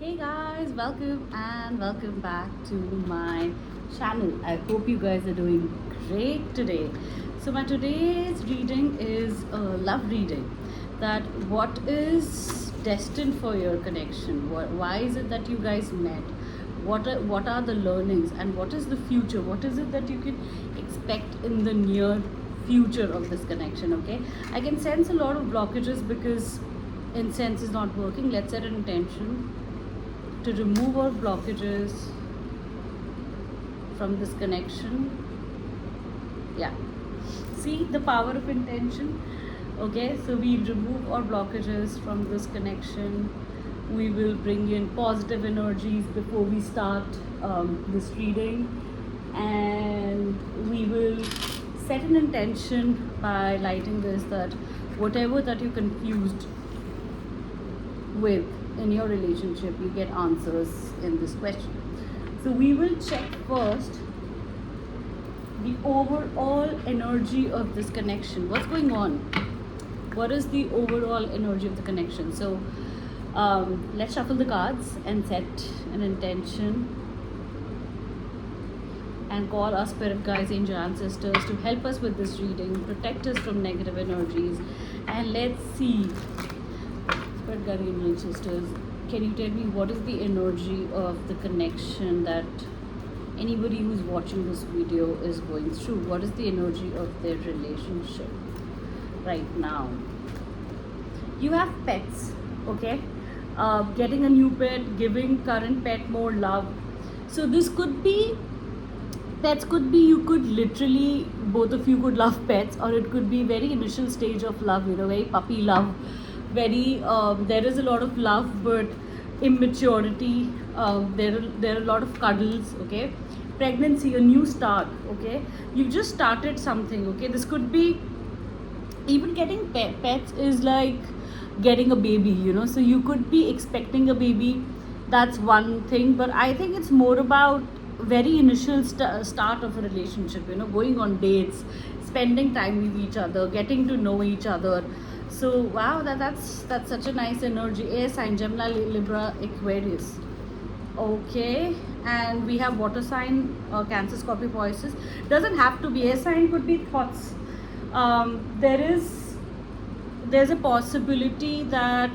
Hey guys, welcome back to my channel. I hope you guys are doing great today. So my today's reading is a love reading. That what is destined for your connection? Why is it that you guys met? What are the learnings and what is the future? What is it that you can expect in the near future of this connection? Okay, I can sense a lot of blockages because incense is not working. Let's set an intention to remove our blockages from this connection. Yeah, see the power of intention. Okay, so we remove our blockages from this connection. We will bring in positive energies before we start this reading, and we will set an intention by lighting this, that whatever that you're confused with in your relationship, you get answers in this question. So we will check first the overall energy of this connection. What's going on? What is the overall energy of the connection? So let's shuffle the cards and set an intention and call our spirit guides, angel ancestors to help us with this reading, protect us from negative energies, and let's see. Spirit guide, angel ancestors, can you tell me what is the energy of the connection that anybody who's watching this video is going through? What is the energy of their relationship right now? You have pets, okay? Getting a new pet, giving current pet more love. So this could be, pets could be, you could literally, both of you could love pets, or it could be very initial stage of love, very puppy love, very there is a lot of love but immaturity. There are a lot of cuddles, okay? Pregnancy, a new start, okay? You've just started something, okay? This could be, even getting pets is like getting a baby, so you could be expecting a baby. That's one thing, but I think it's more about very initial start of a relationship, going on dates, spending time with each other, getting to know each other. So wow, that's such a nice energy. Air sign, Gemini, Libra, Aquarius. Okay, and we have water sign, Cancer, Scorpio, Pisces. Doesn't have to be air sign, could be thoughts. There's a possibility that,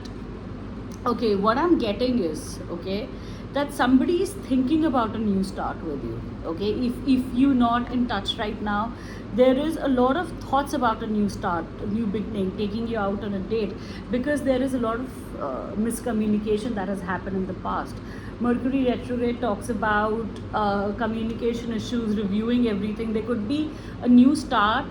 okay, what I'm getting is, okay, that somebody is thinking about a new start with you, okay? If you're not in touch right now, there is a lot of thoughts about a new start, a new beginning, taking you out on a date, because there is a lot of miscommunication that has happened in the past. Mercury retrograde talks about communication issues, reviewing everything. There could be a new start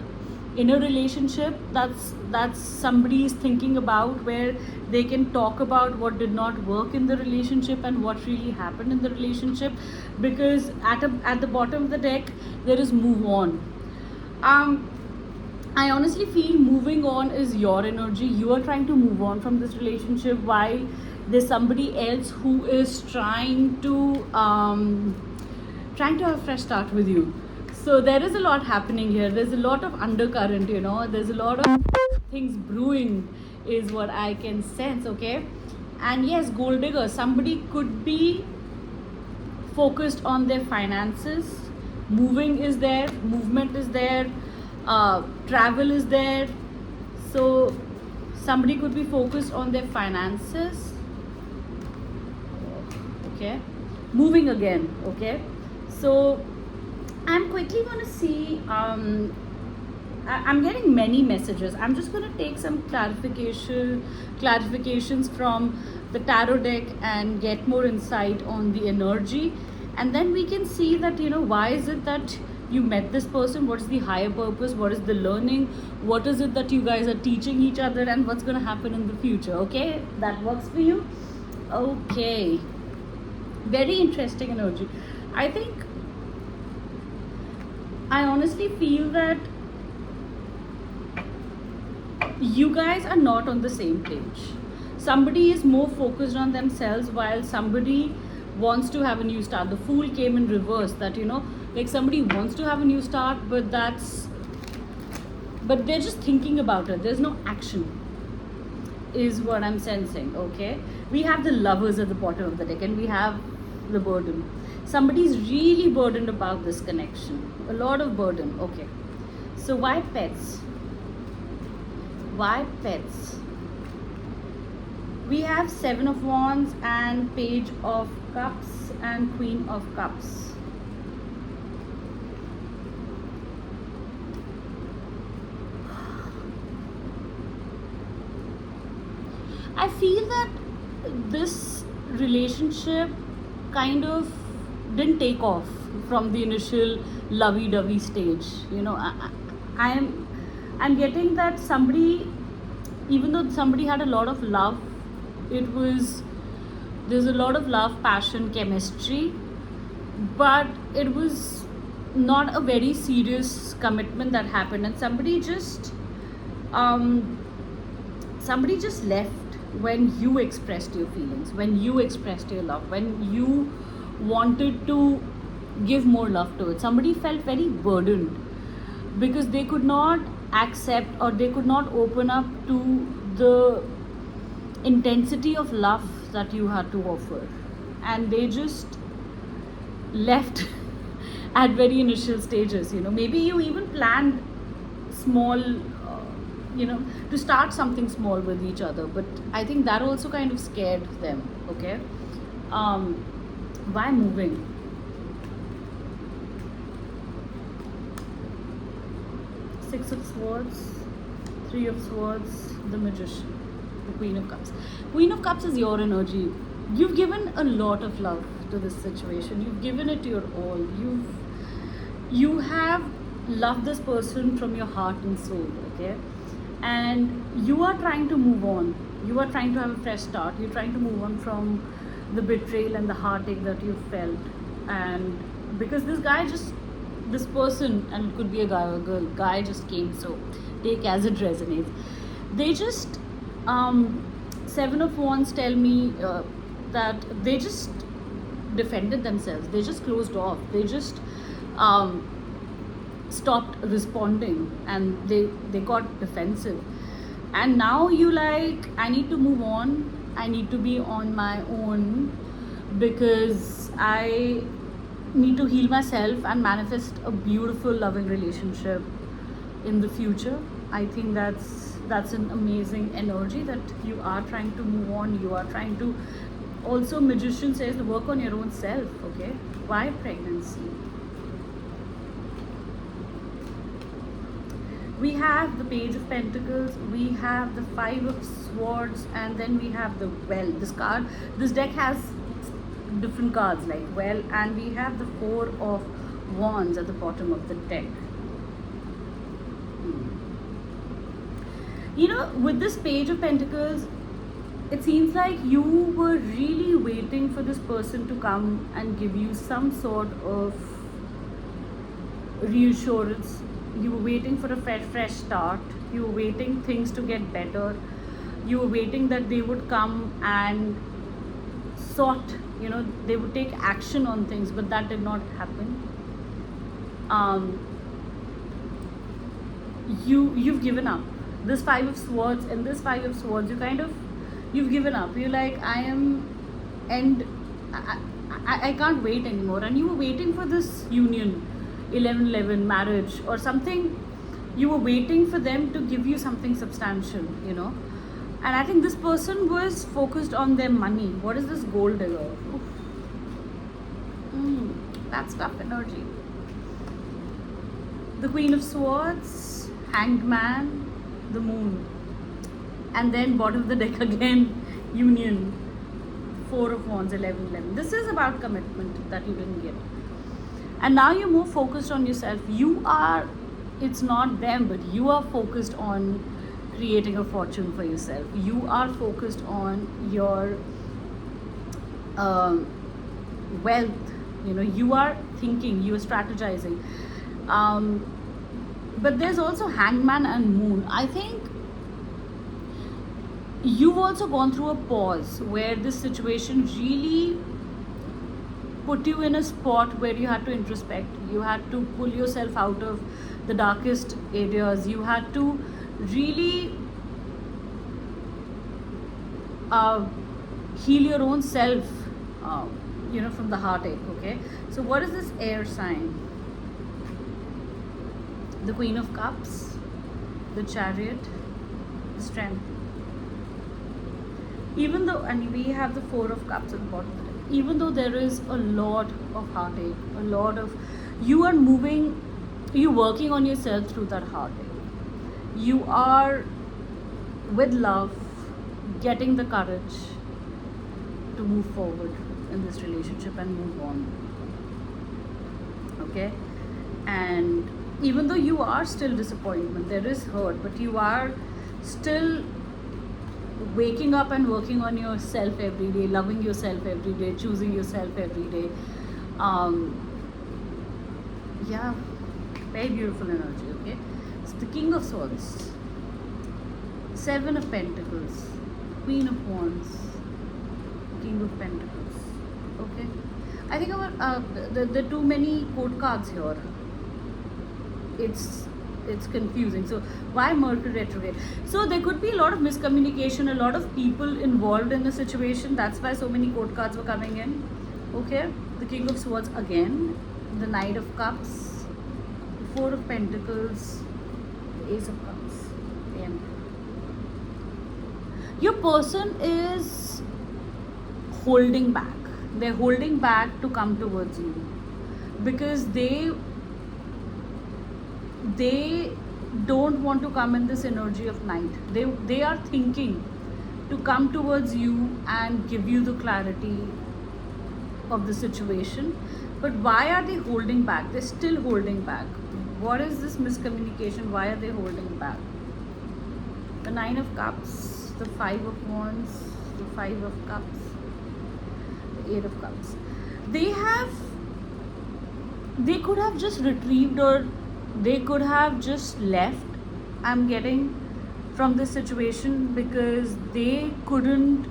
in a relationship that's somebody is thinking about, where they can talk about what did not work in the relationship and what really happened in the relationship, because at the bottom of the deck there is move on. I honestly feel moving on is your energy. You are trying to move on from this relationship, while there's somebody else who is trying to have a fresh start with you. So there is a lot happening here. There's a lot of undercurrent, there's a lot of things brewing is what I can sense, okay? And yes, gold digger, somebody could be focused on their finances. Moving is there, movement is there, travel is there. So somebody could be focused on their finances, okay? Moving again, okay? So I'm quickly going to see, I'm getting many messages. I'm just going to take some clarifications from the tarot deck and get more insight on the energy, and then we can see that, why is it that you met this person? What is the higher purpose? What is the learning? What is it that you guys are teaching each other, and what's going to happen in the future? Okay, that works for you? Okay, very interesting energy. I honestly feel that you guys are not on the same page. Somebody is more focused on themselves, while somebody wants to have a new start. The Fool came in reverse, that, like somebody wants to have a new start, but they're just thinking about it. There's no action. is what I'm sensing. Okay, we have the lovers at the bottom of the deck, and we have the burden. Somebody's really burdened about this connection, a lot of burden. Okay, so why pets? Why pets? We have Seven of Wands and Page of Cups and Queen of Cups. I feel that this relationship kind of didn't take off from the initial lovey-dovey stage. You know, I'm getting that somebody, even though somebody had a lot of love, there's a lot of love, passion, chemistry, but it was not a very serious commitment that happened, and um, somebody just left when you expressed your feelings, when you expressed your love, when you wanted to give more love to it. Somebody felt very burdened because they could not accept, or they could not open up to the intensity of love that you had to offer, and they just left at very initial stages. You know, maybe you even planned small, to start something small with each other, but I think that also kind of scared them. Okay, um, why moving? Six of Swords, Three of Swords, the Magician, the Queen of Cups. Queen of Cups is your energy. You've given a lot of love to this situation. You've given it your all. You have loved this person from your heart and soul. Okay, and you are trying to move on. You are trying to have a fresh start. You're trying to move on from the betrayal and the heartache that you felt, and because this person, and it could be a guy or a girl, guy just came, so take as it resonates. They just, Seven of Wands tell me that they just defended themselves. They just closed off. They just um, stopped responding, and they got defensive. And now you like, I need to move on. I need to be on my own because I need to heal myself and manifest a beautiful loving relationship in the future. I think that's an amazing energy, that you are trying to move on. You are trying to also, Magician says, work on your own self. Okay, why pregnancy? We have the Page of Pentacles, we have the Five of Swords, and then we have the Well. This deck has different cards like Well, and we have the Four of Wands at the bottom of the deck. You know, with this Page of Pentacles, it seems like you were really waiting for this person to come and give you some sort of reassurance. You were waiting for a fresh start. You were waiting things to get better. You were waiting that they would come and sort, they would take action on things, but that did not happen. You've given up. This Five of Swords, and this Five of Swords, you've given up. You're like, I can't wait anymore. And you were waiting for this union, 11-11 marriage or something. You were waiting for them to give you something substantial, And I think this person was focused on their money. What is this gold digger? That's tough energy. The Queen of Swords, Hanged Man, the Moon. And then bottom of the deck again, Union. Four of Wands, 11-11. This is about commitment that you didn't get. And now you're more focused on yourself. It's not them, but you are focused on creating a fortune for yourself. You are focused on your wealth. You are thinking, you are strategizing. But there's also Hangman and Moon. I think you've also gone through a pause where this situation really put you in a spot where you had to introspect. You had to pull yourself out of the darkest areas. You had to really uh, heal your own self, uh, from the heartache. Okay, so what is this air sign? The Queen of Cups, the Chariot, the Strength. Even though, and we have the Four of Cups at the bottom of it, even though there is a lot of heartache, a lot of, you are moving, you're working on yourself through that heartache. You are, with love, getting the courage to move forward in this relationship and move on. Okay? And even though you are still disappointment, there is hurt, but you are still waking up and working on yourself every day, loving yourself every day, choosing yourself every day. Yeah, very beautiful energy. Okay, it's the King of Swords, Seven of Pentacles, Queen of Wands, King of Pentacles. Okay, I think the too many code cards here. It's confusing. So why Mercury retrograde? So there could be a lot of miscommunication, a lot of people involved in the situation. That's why so many code cards were coming in. Okay, the King of Swords again, the Knight of Cups, the Four of Pentacles, the Ace of Cups, the Emperor. Your person is holding back. They're holding back to come towards you because they don't want to come in this energy of night. They are thinking to come towards you and give you the clarity of the situation. But why are they holding back? They're still holding back. What is this miscommunication? Why are they holding back? The Nine of Cups, the Five of Wands, the Five of Cups, the Eight of Cups. They could have just retrieved, or they could have just left, I'm getting, from this situation because they couldn't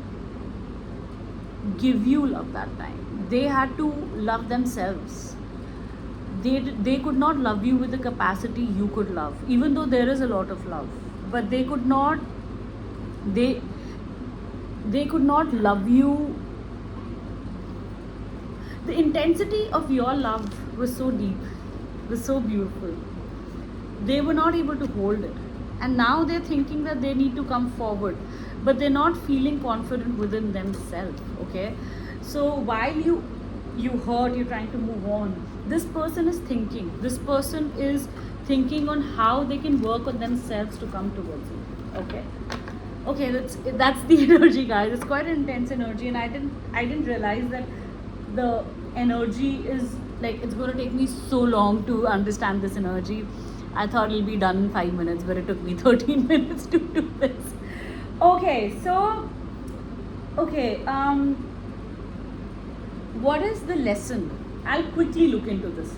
give you love that time. They had to love themselves. They could not love you with the capacity you could love, even though there is a lot of love. But they could not love you. The intensity of your love was so deep, was so beautiful. They were not able to hold it, and now they're thinking that they need to come forward, but they're not feeling confident within themselves. Okay, so while you hurt, you're trying to move on, this person is thinking on how they can work on themselves to come towards you. Okay, that's the energy, guys. It's quite an intense energy, and I didn't realize that the energy is like, it's going to take me so long to understand this energy. I thought it'll be done in 5 minutes, but it took me 13 minutes to do this. Okay, so, what is the lesson? I'll quickly look into this.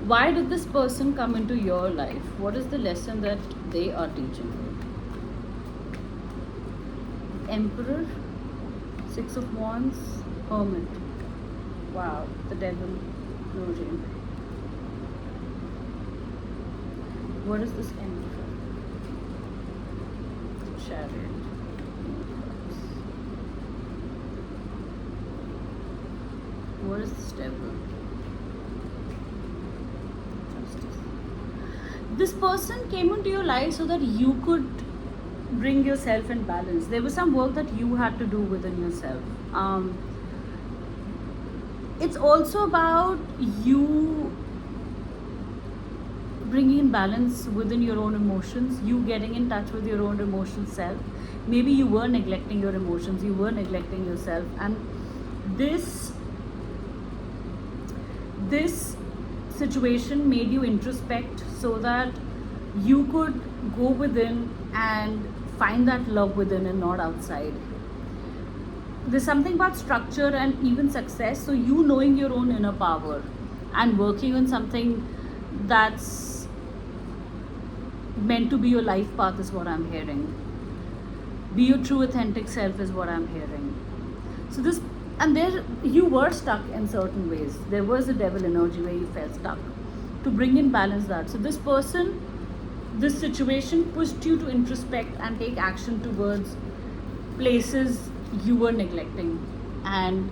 Why did this person come into your life? What is the lesson that they are teaching you? Emperor, Six of Wands, Hermit. Wow, the Devil, no dream. What is this Emperor? Chariot. What is this Devil? Justice. This person came into your life so that you could bring yourself in balance. There was some work that you had to do within yourself. It's also about you bringing in balance within your own emotions, you getting in touch with your own emotional self. Maybe you were neglecting your emotions, you were neglecting yourself, and this situation made you introspect so that you could go within and find that love within and not outside. There's something about structure and even success, so you knowing your own inner power and working on something that's meant to be your life path is what I'm hearing. Be your true authentic self is what I'm hearing. So this, and there you were stuck in certain ways. There was a devil energy where you felt stuck. To bring in balance that. So this person, this situation pushed you to introspect and take action towards places you were neglecting, and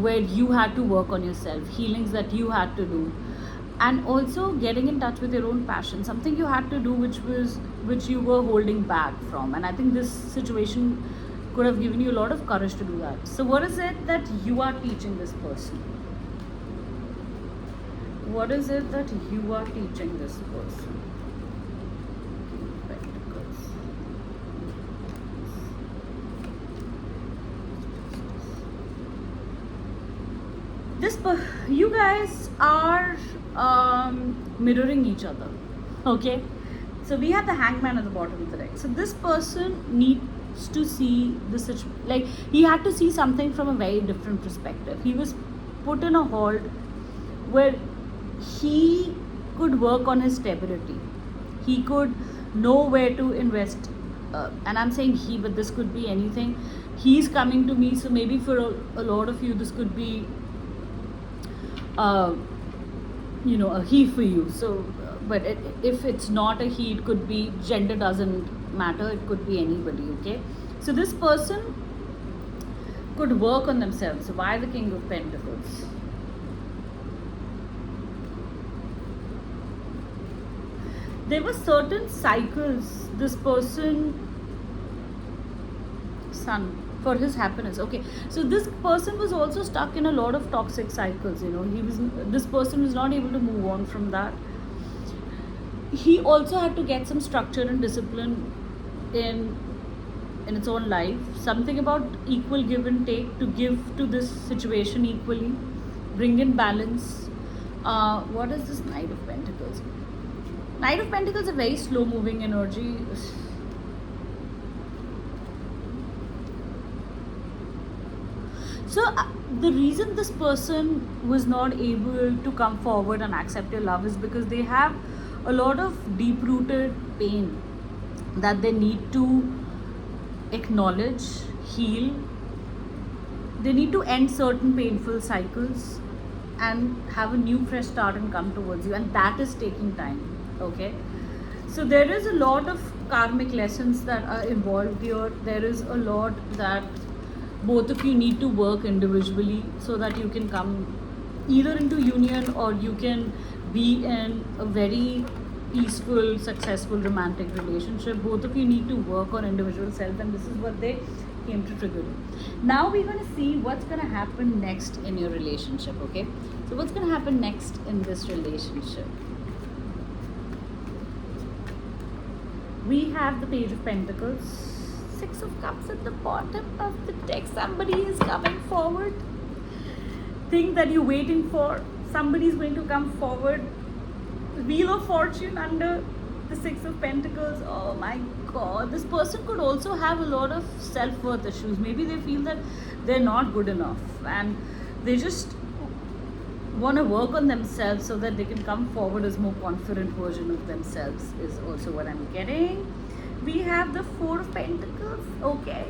where you had to work on yourself, healings that you had to do, and also getting in touch with your own passion, something you had to do which you were holding back from. And I think this situation could have given you a lot of courage to do that. So what is it that you are teaching this person? What is it that you are teaching this person? Pentacles. You guys are mirroring each other. Okay, so we have the Hangman at the bottom of the deck. So this person needs to see the situation, like he had to see something from a very different perspective. He was put in a hold where he could work on his stability. He could know where to invest. And I'm saying he, but this could be anything. He's coming to me, so maybe for a lot of you, this could be a he for you. So but if it's not a he, it could be, gender doesn't matter, it could be anybody. Okay, so this person could work on themselves. Why the King of Pentacles? There were certain cycles this person, Sun, for his happiness. Okay, so this person was also stuck in a lot of toxic cycles. This person was not able to move on from that. He also had to get some structure and discipline in its own life, something about equal give and take, to give to this situation equally, bring in balance. What is this Knight of Pentacles? Knight of Pentacles is a very slow moving energy. So the reason this person was not able to come forward and accept your love is because they have a lot of deep rooted pain that they need to acknowledge, heal. They need to end certain painful cycles and have a new fresh start and come towards you, and that is taking time. Okay, so there is a lot of karmic lessons that are involved here. There is a lot that both of you need to work individually so that you can come either into union, or you can be in a very peaceful, successful romantic relationship. Both of you need to work on individual self, and this is what they came to trigger you. Now we're going to see what's going to happen next in your relationship. Okay, so what's going to happen next in this relationship? We have the Page of Pentacles, Six of Cups at the bottom of the deck. Somebody is coming forward. Thing that you're waiting for, somebody is going to come forward. Wheel of Fortune under the Six of Pentacles. Oh my God, this person could also have a lot of self-worth issues. Maybe they feel that they're not good enough, and they just want to work on themselves so that they can come forward as more confident version of themselves, is also what I'm getting. We have the Four of Pentacles. Okay,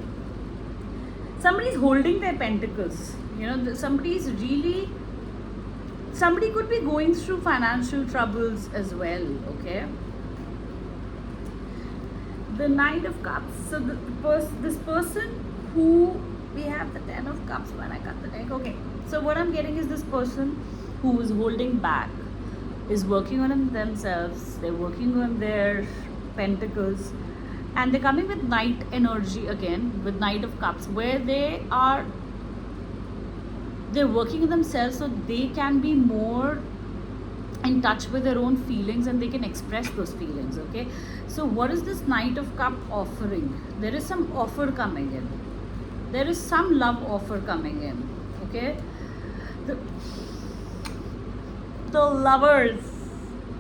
somebody's holding their pentacles. Somebody could be going through financial troubles as well. Okay, the Knight of Cups. So this person who, we have the Ten of Cups when I cut the deck. Okay, so what I'm getting is this person who is holding back is working on themselves. They're working on their pentacles, and they're coming with Knight energy again, with Knight of Cups, where they're working on themselves so they can be more in touch with their own feelings and they can express those feelings. Okay, so what is this Knight of Cup offering? There is some offer coming in. There is some love offer coming in. Okay, the Lovers.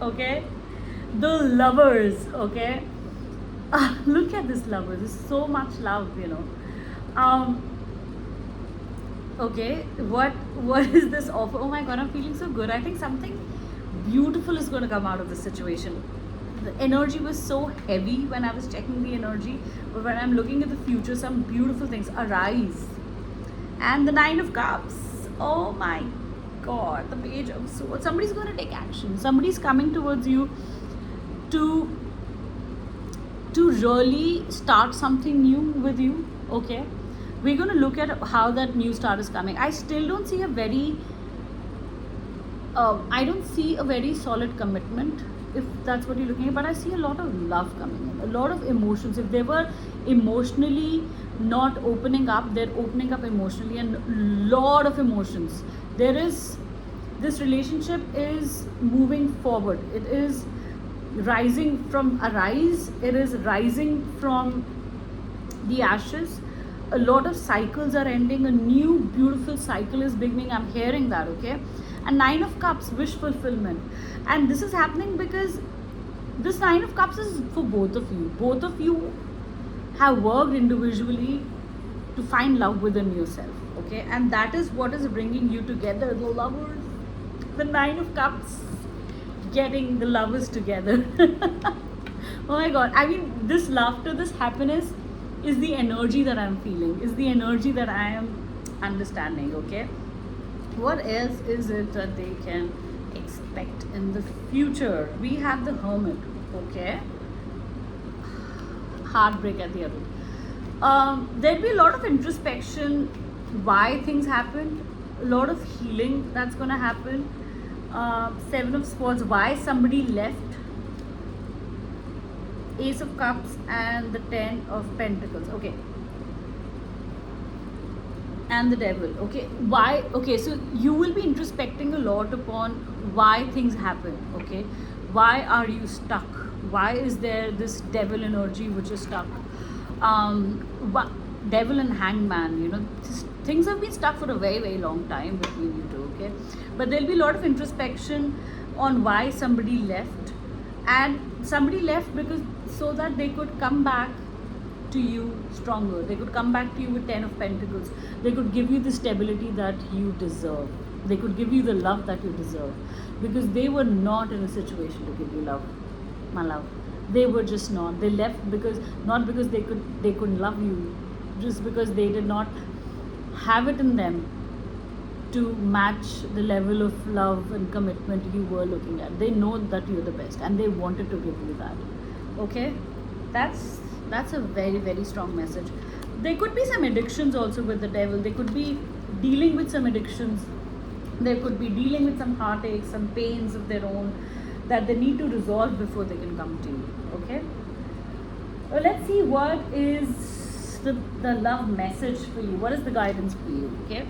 Okay, the Lovers. Okay, look at this Lovers. There's so much love. Okay, what is this offer? Oh my God, I'm feeling so good. I think something beautiful is going to come out of this situation. The energy was so heavy when I was checking the energy, but when I'm looking at the future, some beautiful things arise. And the Nine of Cups. Oh my God, the Page of Swords. Somebody's going to take action. Somebody's coming towards you to really start something new with you. Okay, we're going to look at how that new start is coming. I still don't see a very I don't see a very solid commitment, if that's what you're looking at, but I see a lot of love coming in, a lot of emotions. If they were emotionally not opening up, they're opening up emotionally, and lot of emotions. There is, this relationship is moving forward. It is rising from a rise. It is rising from the ashes. A lot of cycles are ending, a new beautiful cycle is beginning. I'm hearing that. Okay, and Nine of Cups, wish fulfillment. And this is happening because this Nine of Cups is for both of you. Both of you have worked individually to find love within yourself. Okay, and that is what is bringing you together, the lovers. The Nine of Cups getting the lovers together. Oh my god, I mean, this laughter, this happiness is the energy that I'm feeling, is the energy that I am understanding. Okay, what else is it that they can expect in the future? We have the Hermit. Okay, heartbreak at the other. There'll be a lot of introspection, why things happened, a lot of healing that's going to happen. Seven of Swords, why somebody left. Ace of Cups and the Ten of Pentacles. Okay, and the Devil. Okay, why? Okay, so you will be introspecting a lot upon why things happen. Okay, why are you stuck? Why is there this devil energy which is stuck? Devil and Hangman, you know, things have been stuck for a very, very long time between you two. Okay, but there'll be a lot of introspection on why somebody left, and somebody left because so that they could come back to you stronger. They could come back to you with Ten of Pentacles. They could give you the stability that you deserve. They could give you the love that you deserve, because they were not in a situation to give you love, my love. They were just not. They left because, not because they couldn't love you, just because they did not have it in them to match the level of love and commitment you were looking at. They know that you're the best and they wanted to give you that. Okay, that's a very, very strong message. There could be some addictions also with the Devil. They could be dealing with some addictions. They could be dealing with some heartaches, some pains of their own that they need to resolve before they can come to you. Okay, well, let's see what is the love message for you. What is the guidance for you? Okay,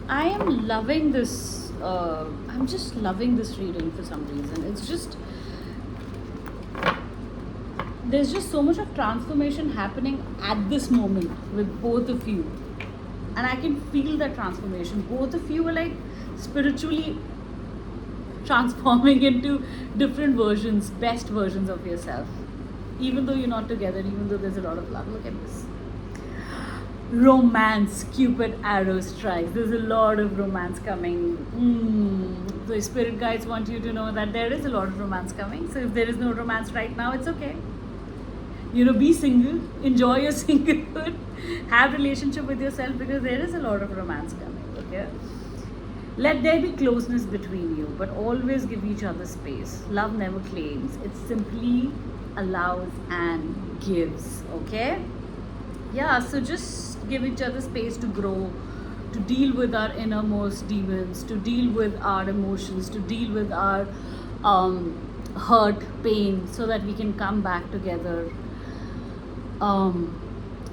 I am loving this. I'm just loving this reading for some reason. It's just, there's just so much of transformation happening at this moment with both of you, and I can feel that transformation. Both of you are like spiritually transforming into different versions, best versions of yourself, even though you're not together, even though there's a lot of love. Look at this romance, Cupid arrow strikes. There's a lot of romance coming. The spirit guides want you to know that there is a lot of romance coming. So if there is no romance right now, it's okay. You know, be single, enjoy your singlehood, have relationship with yourself, because there is a lot of romance coming. Okay, let there be closeness between you, but always give each other space. Love never claims, it simply allows and gives. Okay, yeah, so just give each other space to grow, to deal with our innermost demons, to deal with our emotions, to deal with our hurt, pain, so that we can come back together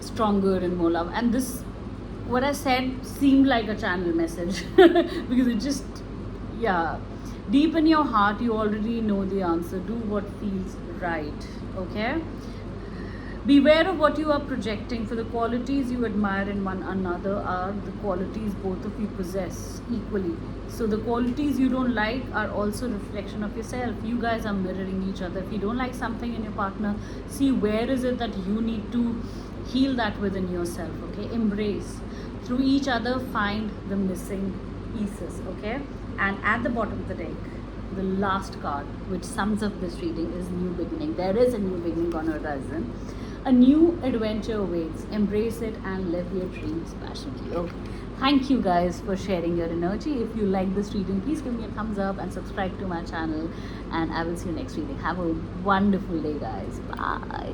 stronger and more love. And this, what I said seemed like a channel message because it just, yeah, deep in your heart you already know the answer. Do what feels right. Okay, beware of what you are projecting, for the qualities you admire in one another are the qualities both of you possess equally. So the qualities you don't like are also reflection of yourself. You guys are mirroring each other. If you don't like something in your partner, see where is it that you need to heal that within yourself. Okay, embrace. Through each other, find the missing pieces. Okay, and at the bottom of the deck, the last card which sums up this reading is new beginning. There is a new beginning on the horizon. A new adventure awaits. Embrace it and live your dreams passionately. Okay. Thank you guys for sharing your energy. If you like this reading, please give me a thumbs up and subscribe to my channel. And I will see you next reading. Have a wonderful day, guys. Bye.